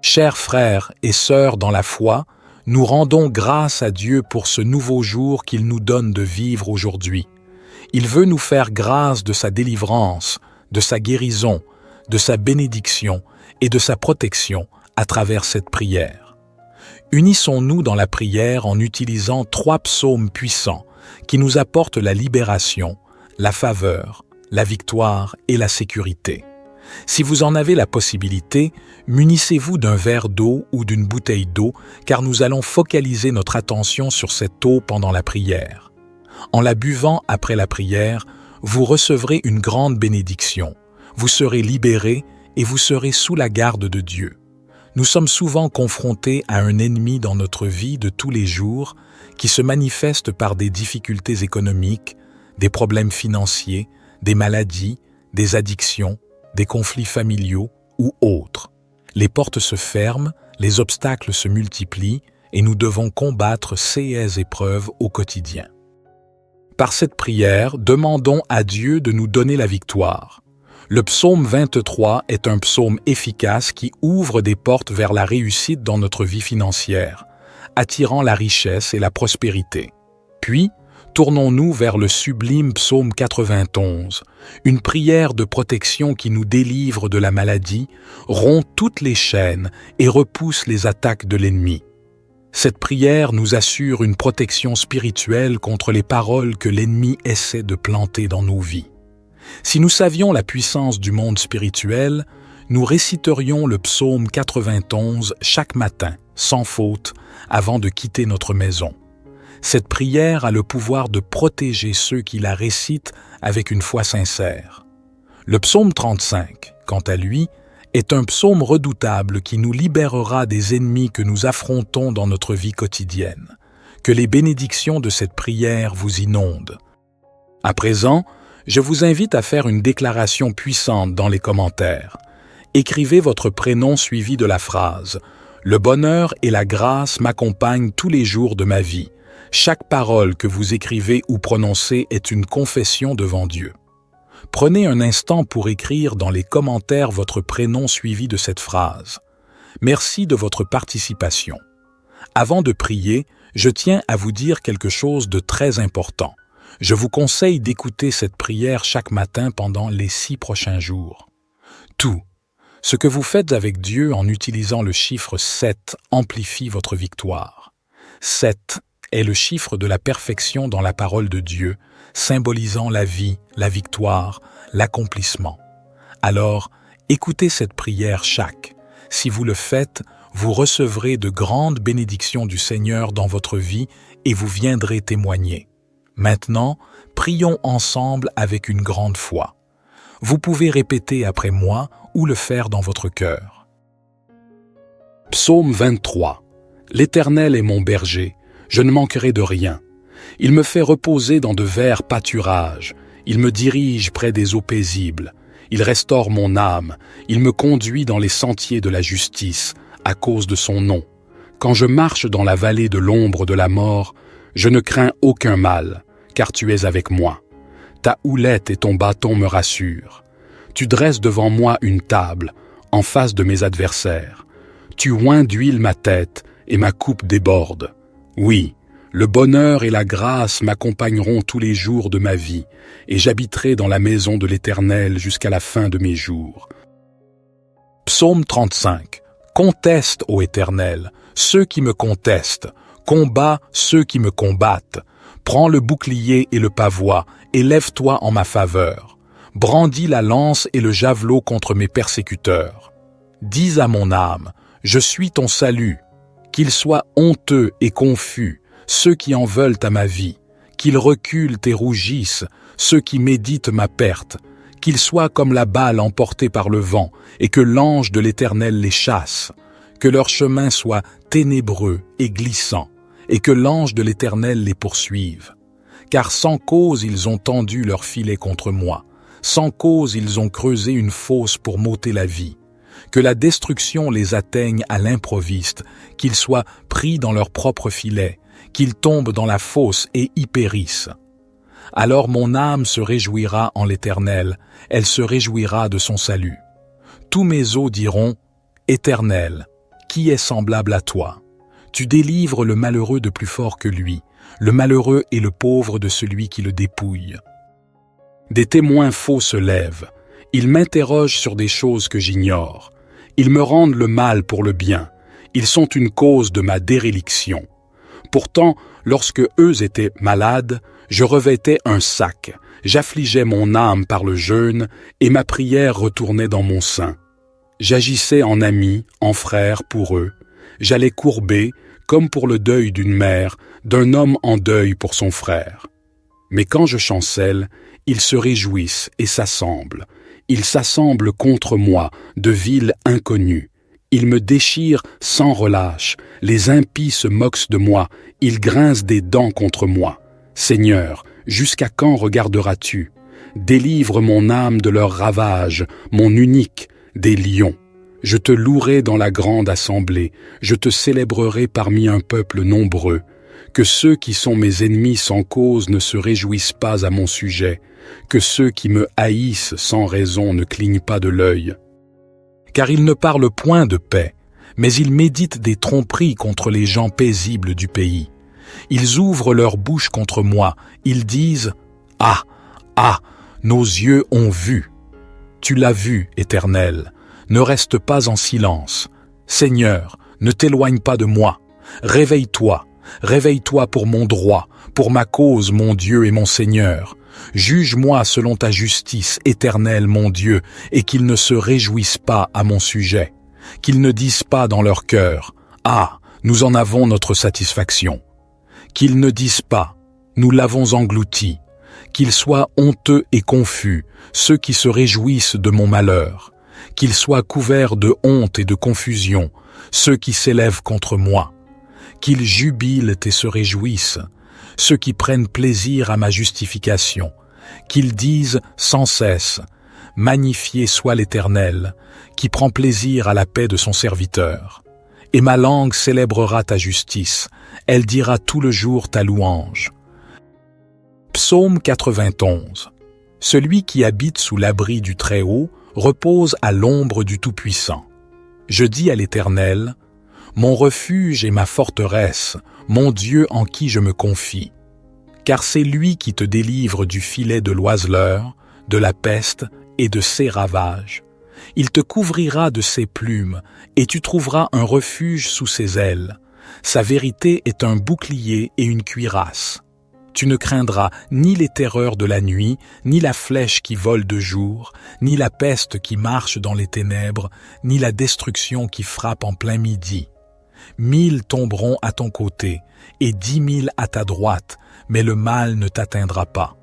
Chers frères et sœurs dans la foi, nous rendons grâce à Dieu pour ce nouveau jour qu'il nous donne de vivre aujourd'hui. Il veut nous faire grâce de sa délivrance, de sa guérison, de sa bénédiction et de sa protection à travers cette prière. Unissons-nous dans la prière en utilisant 3 psaumes puissants qui nous apportent la libération, la faveur, la victoire et la sécurité. Si vous en avez la possibilité, munissez-vous d'un verre d'eau ou d'une bouteille d'eau, car nous allons focaliser notre attention sur cette eau pendant la prière. En la buvant après la prière, vous recevrez une grande bénédiction. Vous serez libérés et vous serez sous la garde de Dieu. Nous sommes souvent confrontés à un ennemi dans notre vie de tous les jours qui se manifeste par des difficultés économiques, des problèmes financiers, des maladies, des addictions, des conflits familiaux ou autres. Les portes se ferment, les obstacles se multiplient et nous devons combattre ces épreuves au quotidien. Par cette prière, demandons à Dieu de nous donner la victoire. Le psaume 23 est un psaume efficace qui ouvre des portes vers la réussite dans notre vie financière, attirant la richesse et la prospérité. Puis, tournons-nous vers le sublime psaume 91, une prière de protection qui nous délivre de la maladie, rompt toutes les chaînes et repousse les attaques de l'ennemi. Cette prière nous assure une protection spirituelle contre les paroles que l'ennemi essaie de planter dans nos vies. Si nous savions la puissance du monde spirituel, nous réciterions le psaume 91 chaque matin, sans faute, avant de quitter notre maison. Cette prière a le pouvoir de protéger ceux qui la récitent avec une foi sincère. Le psaume 35, quant à lui, est un psaume redoutable qui nous libérera des ennemis que nous affrontons dans notre vie quotidienne. Que les bénédictions de cette prière vous inondent. À présent, je vous invite à faire une déclaration puissante dans les commentaires. Écrivez votre prénom suivi de la phrase « Le bonheur et la grâce m'accompagnent tous les jours de ma vie ». Chaque parole que vous écrivez ou prononcez est une confession devant Dieu. Prenez un instant pour écrire dans les commentaires votre prénom suivi de cette phrase. Merci de votre participation. Avant de prier, je tiens à vous dire quelque chose de très important. Je vous conseille d'écouter cette prière chaque matin pendant les 6 prochains jours. Tout ce que vous faites avec Dieu en utilisant le chiffre 7 amplifie votre victoire. 7 est le chiffre de la perfection dans la parole de Dieu, symbolisant la vie, la victoire, l'accomplissement. Alors, écoutez cette prière chaque. Si vous le faites, vous recevrez de grandes bénédictions du Seigneur dans votre vie et vous viendrez témoigner. Maintenant, prions ensemble avec une grande foi. Vous pouvez répéter après moi ou le faire dans votre cœur. Psaume 23. L'Éternel est mon berger, je ne manquerai de rien. Il me fait reposer dans de verts pâturages, il me dirige près des eaux paisibles, il restaure mon âme, il me conduit dans les sentiers de la justice, à cause de son nom. Quand je marche dans la vallée de l'ombre de la mort, je ne crains aucun mal, car tu es avec moi. Ta houlette et ton bâton me rassurent. Tu dresses devant moi une table, en face de mes adversaires. Tu oins d'huile ma tête, et ma coupe déborde. Oui, le bonheur et la grâce m'accompagneront tous les jours de ma vie, et j'habiterai dans la maison de l'Éternel jusqu'à la fin de mes jours. Psaume 35. Conteste, ô Éternel, ceux qui me contestent, combat ceux qui me combattent. Prends le bouclier et le pavois, et lève-toi en ma faveur. Brandis la lance et le javelot contre mes persécuteurs. Dis à mon âme, je suis ton salut. Qu'ils soient honteux et confus, ceux qui en veulent à ma vie. Qu'ils reculent et rougissent, ceux qui méditent ma perte. Qu'ils soient comme la balle emportée par le vent, et que l'ange de l'Éternel les chasse. Que leur chemin soit ténébreux et glissant, et que l'ange de l'Éternel les poursuive. Car sans cause ils ont tendu leur filet contre moi, sans cause ils ont creusé une fosse pour m'ôter la vie. Que la destruction les atteigne à l'improviste, qu'ils soient pris dans leur propre filet, qu'ils tombent dans la fosse et y périssent. Alors mon âme se réjouira en l'Éternel, elle se réjouira de son salut. Tous mes os diront, Éternel, qui est semblable à toi? Tu délivres le malheureux de plus fort que lui, le malheureux et le pauvre de celui qui le dépouille. Des témoins faux se lèvent. Ils m'interrogent sur des choses que j'ignore. Ils me rendent le mal pour le bien. Ils sont une cause de ma déréliction. Pourtant, lorsque eux étaient malades, je revêtais un sac, j'affligeais mon âme par le jeûne, et ma prière retournait dans mon sein. J'agissais en ami, en frère pour eux. J'allais courber, comme pour le deuil d'une mère, d'un homme en deuil pour son frère. Mais quand je chancelle, ils se réjouissent et s'assemblent. Ils s'assemblent contre moi, de villes inconnues. Ils me déchirent sans relâche. Les impies se moquent de moi. Ils grincent des dents contre moi. Seigneur, jusqu'à quand regarderas-tu? Délivre mon âme de leurs ravages, mon unique, des lions. Je te louerai dans la grande assemblée. Je te célébrerai parmi un peuple nombreux. Que ceux qui sont mes ennemis sans cause ne se réjouissent pas à mon sujet. Que ceux qui me haïssent sans raison ne clignent pas de l'œil. Car ils ne parlent point de paix, mais ils méditent des tromperies contre les gens paisibles du pays. Ils ouvrent leur bouche contre moi, ils disent « Ah, ah, nos yeux ont vu !» Tu l'as vu, Éternel, ne reste pas en silence. Seigneur, ne t'éloigne pas de moi. Réveille-toi, réveille-toi pour mon droit, pour ma cause, mon Dieu et mon Seigneur. Juge-moi selon ta justice, Éternel mon Dieu, et qu'ils ne se réjouissent pas à mon sujet, qu'ils ne disent pas dans leur cœur « Ah, nous en avons notre satisfaction », qu'ils ne disent pas « Nous l'avons englouti », qu'ils soient honteux et confus, ceux qui se réjouissent de mon malheur, qu'ils soient couverts de honte et de confusion, ceux qui s'élèvent contre moi, qu'ils jubilent et se réjouissent, ceux qui prennent plaisir à ma justification, qu'ils disent sans cesse « Magnifié soit l'Éternel, qui prend plaisir à la paix de son serviteur. » Et ma langue célébrera ta justice, elle dira tout le jour ta louange. Psaume 91. Celui qui habite sous l'abri du Très-Haut repose à l'ombre du Tout-Puissant. Je dis à l'Éternel, mon refuge et ma forteresse, mon Dieu en qui je me confie. Car c'est lui qui te délivre du filet de l'oiseleur, de la peste et de ses ravages. Il te couvrira de ses plumes, et tu trouveras un refuge sous ses ailes. Sa vérité est un bouclier et une cuirasse. Tu ne craindras ni les terreurs de la nuit, ni la flèche qui vole de jour, ni la peste qui marche dans les ténèbres, ni la destruction qui frappe en plein midi. 1000 tomberont à ton côté, et 10 000 à ta droite, mais le mal ne t'atteindra pas.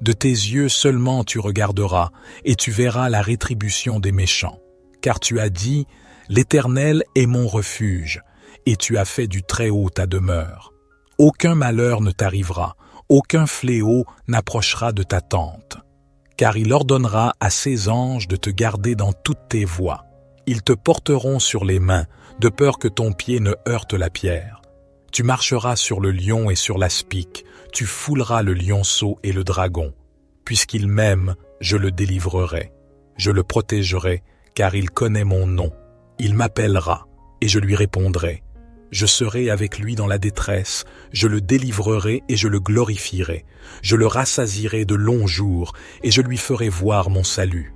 De tes yeux seulement tu regarderas, et tu verras la rétribution des méchants. Car tu as dit, l'Éternel est mon refuge, et tu as fait du Très-Haut ta demeure. Aucun malheur ne t'arrivera, aucun fléau n'approchera de ta tente. Car il ordonnera à ses anges de te garder dans toutes tes voies. Ils te porteront sur les mains, de peur que ton pied ne heurte la pierre. Tu marcheras sur le lion et sur l'aspic, tu fouleras le lionceau et le dragon. Puisqu'il m'aime, je le délivrerai. Je le protégerai, car il connaît mon nom. Il m'appellera, et je lui répondrai. Je serai avec lui dans la détresse, je le délivrerai et je le glorifierai. Je le rassasierai de longs jours, et je lui ferai voir mon salut.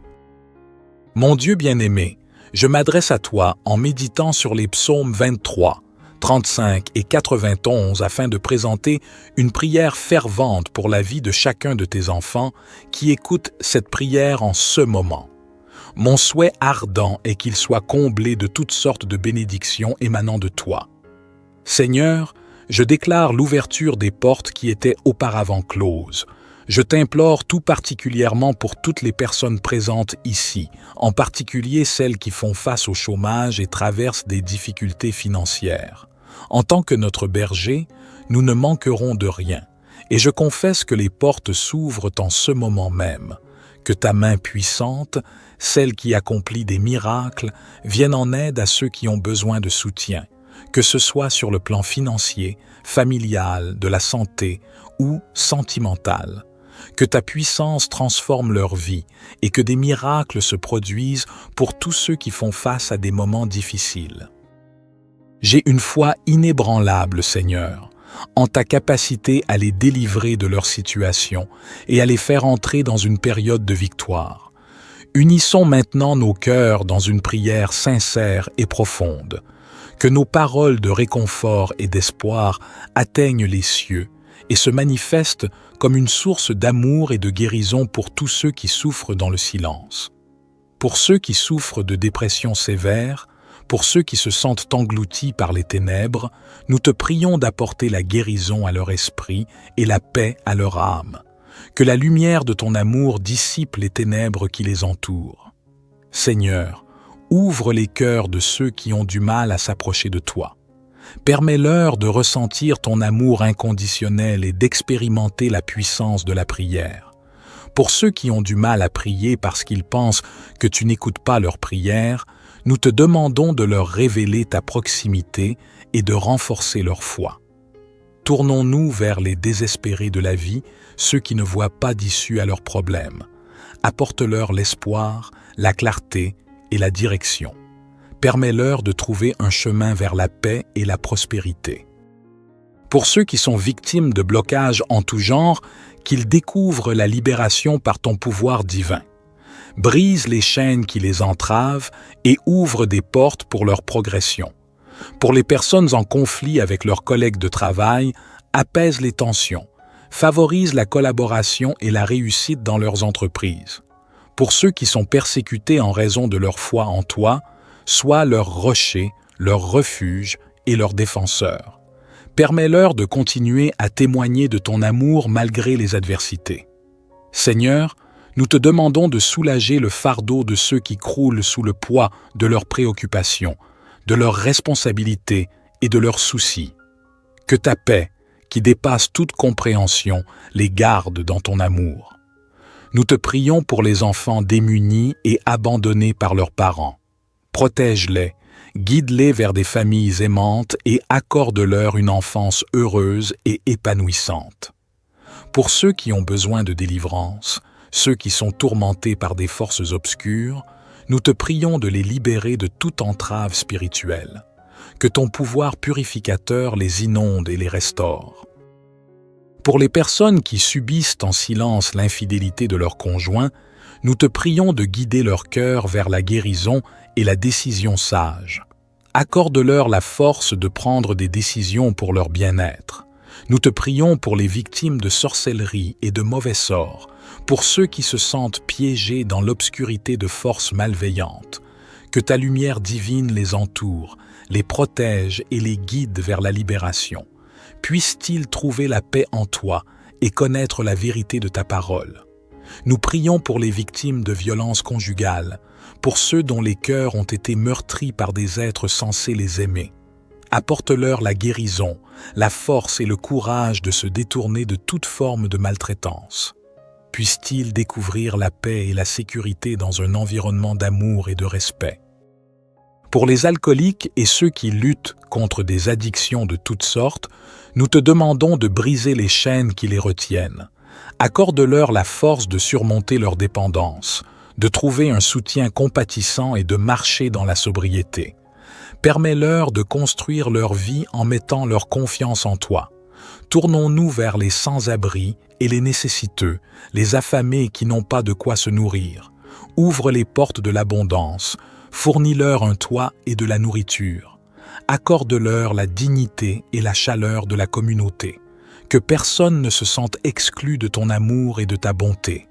Mon Dieu bien-aimé, je m'adresse à toi en méditant sur les psaumes 23, 35 et 91 afin de présenter une prière fervente pour la vie de chacun de tes enfants qui écoutent cette prière en ce moment. Mon souhait ardent est qu'il soit comblé de toutes sortes de bénédictions émanant de toi. Seigneur, je déclare l'ouverture des portes qui étaient auparavant closes. Je t'implore tout particulièrement pour toutes les personnes présentes ici, en particulier celles qui font face au chômage et traversent des difficultés financières. En tant que notre berger, nous ne manquerons de rien, et je confesse que les portes s'ouvrent en ce moment même, que ta main puissante, celle qui accomplit des miracles, vienne en aide à ceux qui ont besoin de soutien, que ce soit sur le plan financier, familial, de la santé ou sentimental. Que ta puissance transforme leur vie et que des miracles se produisent pour tous ceux qui font face à des moments difficiles. J'ai une foi inébranlable, Seigneur, en ta capacité à les délivrer de leur situation et à les faire entrer dans une période de victoire. Unissons maintenant nos cœurs dans une prière sincère et profonde. Que nos paroles de réconfort et d'espoir atteignent les cieux et se manifestent comme une source d'amour et de guérison pour tous ceux qui souffrent dans le silence. Pour ceux qui souffrent de dépression sévère, pour ceux qui se sentent engloutis par les ténèbres, nous te prions d'apporter la guérison à leur esprit et la paix à leur âme. Que la lumière de ton amour dissipe les ténèbres qui les entourent. Seigneur, ouvre les cœurs de ceux qui ont du mal à s'approcher de toi. Permets-leur de ressentir ton amour inconditionnel et d'expérimenter la puissance de la prière. Pour ceux qui ont du mal à prier parce qu'ils pensent que tu n'écoutes pas leurs prières, nous te demandons de leur révéler ta proximité et de renforcer leur foi. Tournons-nous vers les désespérés de la vie, ceux qui ne voient pas d'issue à leurs problèmes. Apporte-leur l'espoir, la clarté et la direction. Permets-leur de trouver un chemin vers la paix et la prospérité. Pour ceux qui sont victimes de blocages en tout genre, qu'ils découvrent la libération par ton pouvoir divin. Brise les chaînes qui les entravent et ouvre des portes pour leur progression. Pour les personnes en conflit avec leurs collègues de travail, apaise les tensions, favorise la collaboration et la réussite dans leurs entreprises. Pour ceux qui sont persécutés en raison de leur foi en toi, sois leur rocher, leur refuge et leur défenseur. Permets-leur de continuer à témoigner de ton amour malgré les adversités. Seigneur, nous te demandons de soulager le fardeau de ceux qui croulent sous le poids de leurs préoccupations, de leurs responsabilités et de leurs soucis. Que ta paix, qui dépasse toute compréhension, les garde dans ton amour. Nous te prions pour les enfants démunis et abandonnés par leurs parents. Protège-les, guide-les vers des familles aimantes et accorde-leur une enfance heureuse et épanouissante. Pour ceux qui ont besoin de délivrance, ceux qui sont tourmentés par des forces obscures, nous te prions de les libérer de toute entrave spirituelle. Que ton pouvoir purificateur les inonde et les restaure. Pour les personnes qui subissent en silence l'infidélité de leur conjoint, nous te prions de guider leur cœur vers la guérison et la décision sage. Accorde-leur la force de prendre des décisions pour leur bien-être. Nous te prions pour les victimes de sorcellerie et de mauvais sorts, pour ceux qui se sentent piégés dans l'obscurité de forces malveillantes. Que ta lumière divine les entoure, les protège et les guide vers la libération. Puissent-ils trouver la paix en toi et connaître la vérité de ta parole. Nous prions pour les victimes de violences conjugales, pour ceux dont les cœurs ont été meurtris par des êtres censés les aimer. Apporte-leur la guérison, la force et le courage de se détourner de toute forme de maltraitance. Puissent-ils découvrir la paix et la sécurité dans un environnement d'amour et de respect. Pour les alcooliques et ceux qui luttent contre des addictions de toutes sortes, nous te demandons de briser les chaînes qui les retiennent. Accorde-leur la force de surmonter leur dépendance, de trouver un soutien compatissant et de marcher dans la sobriété. Permets-leur de construire leur vie en mettant leur confiance en toi. Tournons-nous vers les sans-abri et les nécessiteux, les affamés qui n'ont pas de quoi se nourrir. Ouvre les portes de l'abondance, fournis-leur un toit et de la nourriture. Accorde-leur la dignité et la chaleur de la communauté. Que personne ne se sente exclu de ton amour et de ta bonté.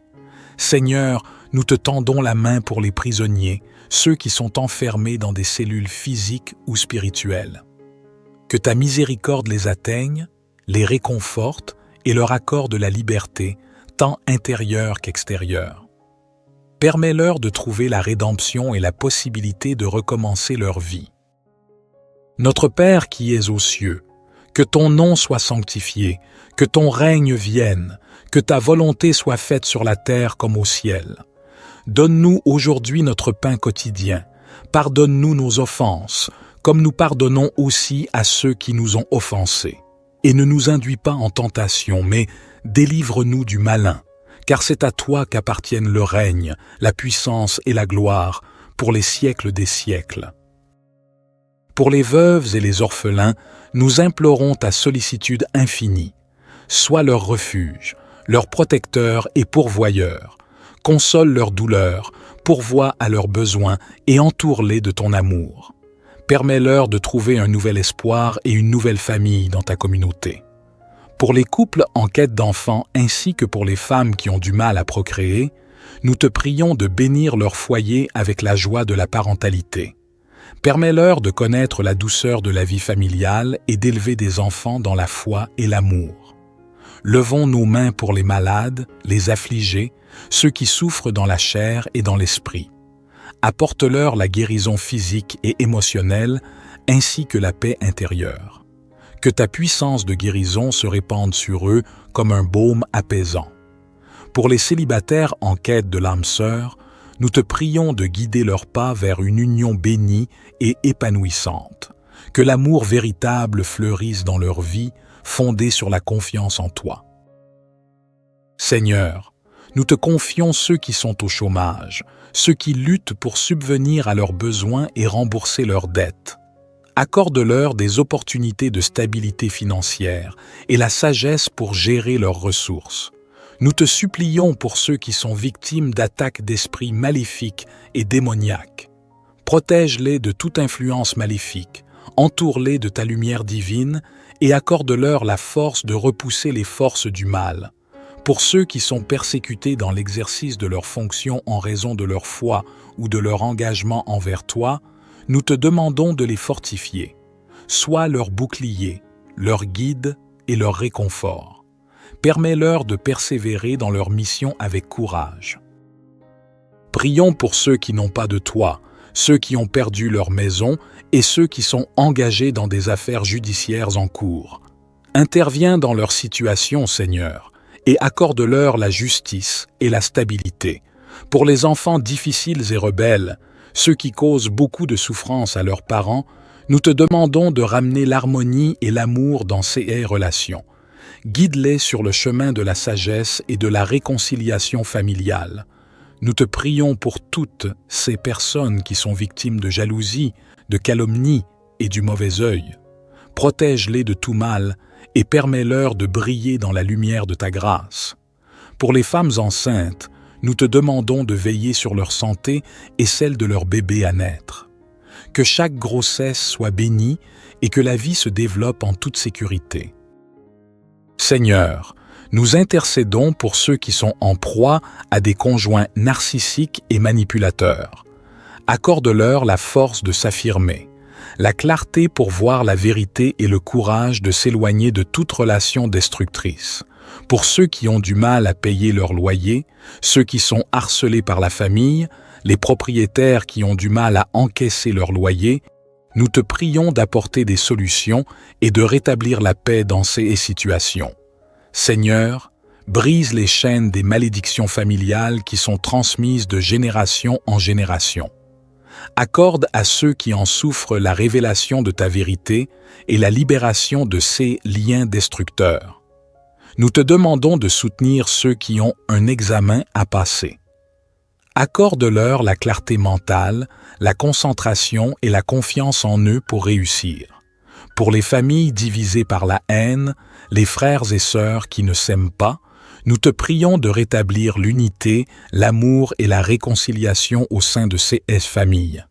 Seigneur, nous te tendons la main pour les prisonniers, ceux qui sont enfermés dans des cellules physiques ou spirituelles. Que ta miséricorde les atteigne, les réconforte et leur accorde la liberté, tant intérieure qu'extérieure. Permets-leur de trouver la rédemption et la possibilité de recommencer leur vie. Notre Père qui es aux cieux, que ton nom soit sanctifié, que ton règne vienne, que ta volonté soit faite sur la terre comme au ciel. Donne-nous aujourd'hui notre pain quotidien. Pardonne-nous nos offenses, comme nous pardonnons aussi à ceux qui nous ont offensés. Et ne nous induis pas en tentation, mais délivre-nous du malin, car c'est à toi qu'appartiennent le règne, la puissance et la gloire, pour les siècles des siècles. Pour les veuves et les orphelins, nous implorons ta sollicitude infinie. Sois leur refuge, leur protecteur et pourvoyeur. Console leurs douleurs, pourvois à leurs besoins et entoure-les de ton amour. Permets-leur de trouver un nouvel espoir et une nouvelle famille dans ta communauté. Pour les couples en quête d'enfants ainsi que pour les femmes qui ont du mal à procréer, nous te prions de bénir leur foyer avec la joie de la parentalité. Permets-leur de connaître la douceur de la vie familiale et d'élever des enfants dans la foi et l'amour. Levons nos mains pour les malades, les affligés, ceux qui souffrent dans la chair et dans l'esprit. Apporte-leur la guérison physique et émotionnelle, ainsi que la paix intérieure. Que ta puissance de guérison se répande sur eux comme un baume apaisant. Pour les célibataires en quête de l'âme sœur, nous te prions de guider leurs pas vers une union bénie et épanouissante. Que l'amour véritable fleurisse dans leur vie, fondée sur la confiance en toi. Seigneur, nous te confions ceux qui sont au chômage, ceux qui luttent pour subvenir à leurs besoins et rembourser leurs dettes. Accorde-leur des opportunités de stabilité financière et la sagesse pour gérer leurs ressources. Nous te supplions pour ceux qui sont victimes d'attaques d'esprits maléfiques et démoniaques. Protège-les de toute influence maléfique, entoure-les de ta lumière divine et accorde-leur la force de repousser les forces du mal. Pour ceux qui sont persécutés dans l'exercice de leurs fonctions en raison de leur foi ou de leur engagement envers toi, nous te demandons de les fortifier. Sois leur bouclier, leur guide et leur réconfort. Permets-leur de persévérer dans leur mission avec courage. Prions pour ceux qui n'ont pas de toi, ceux qui ont perdu leur maison et ceux qui sont engagés dans des affaires judiciaires en cours. Interviens dans leur situation, Seigneur, et accorde-leur la justice et la stabilité. Pour les enfants difficiles et rebelles, ceux qui causent beaucoup de souffrance à leurs parents, nous te demandons de ramener l'harmonie et l'amour dans ces relations. Guide-les sur le chemin de la sagesse et de la réconciliation familiale. Nous te prions pour toutes ces personnes qui sont victimes de jalousie, de calomnie et du mauvais œil. Protège-les de tout mal et permets-leur de briller dans la lumière de ta grâce. Pour les femmes enceintes, nous te demandons de veiller sur leur santé et celle de leur bébé à naître. Que chaque grossesse soit bénie et que la vie se développe en toute sécurité. Seigneur, nous intercédons pour ceux qui sont en proie à des conjoints narcissiques et manipulateurs. Accorde-leur la force de s'affirmer, la clarté pour voir la vérité et le courage de s'éloigner de toute relation destructrice. Pour ceux qui ont du mal à payer leur loyer, ceux qui sont harcelés par la famille, les propriétaires qui ont du mal à encaisser leur loyer, nous te prions d'apporter des solutions et de rétablir la paix dans ces situations. Seigneur, brise les chaînes des malédictions familiales qui sont transmises de génération en génération. Accorde à ceux qui en souffrent la révélation de ta vérité et la libération de ces liens destructeurs. Nous te demandons de soutenir ceux qui ont un examen à passer. Accorde-leur la clarté mentale, la concentration et la confiance en eux pour réussir. Pour les familles divisées par la haine, les frères et sœurs qui ne s'aiment pas, nous te prions de rétablir l'unité, l'amour et la réconciliation au sein de ces familles.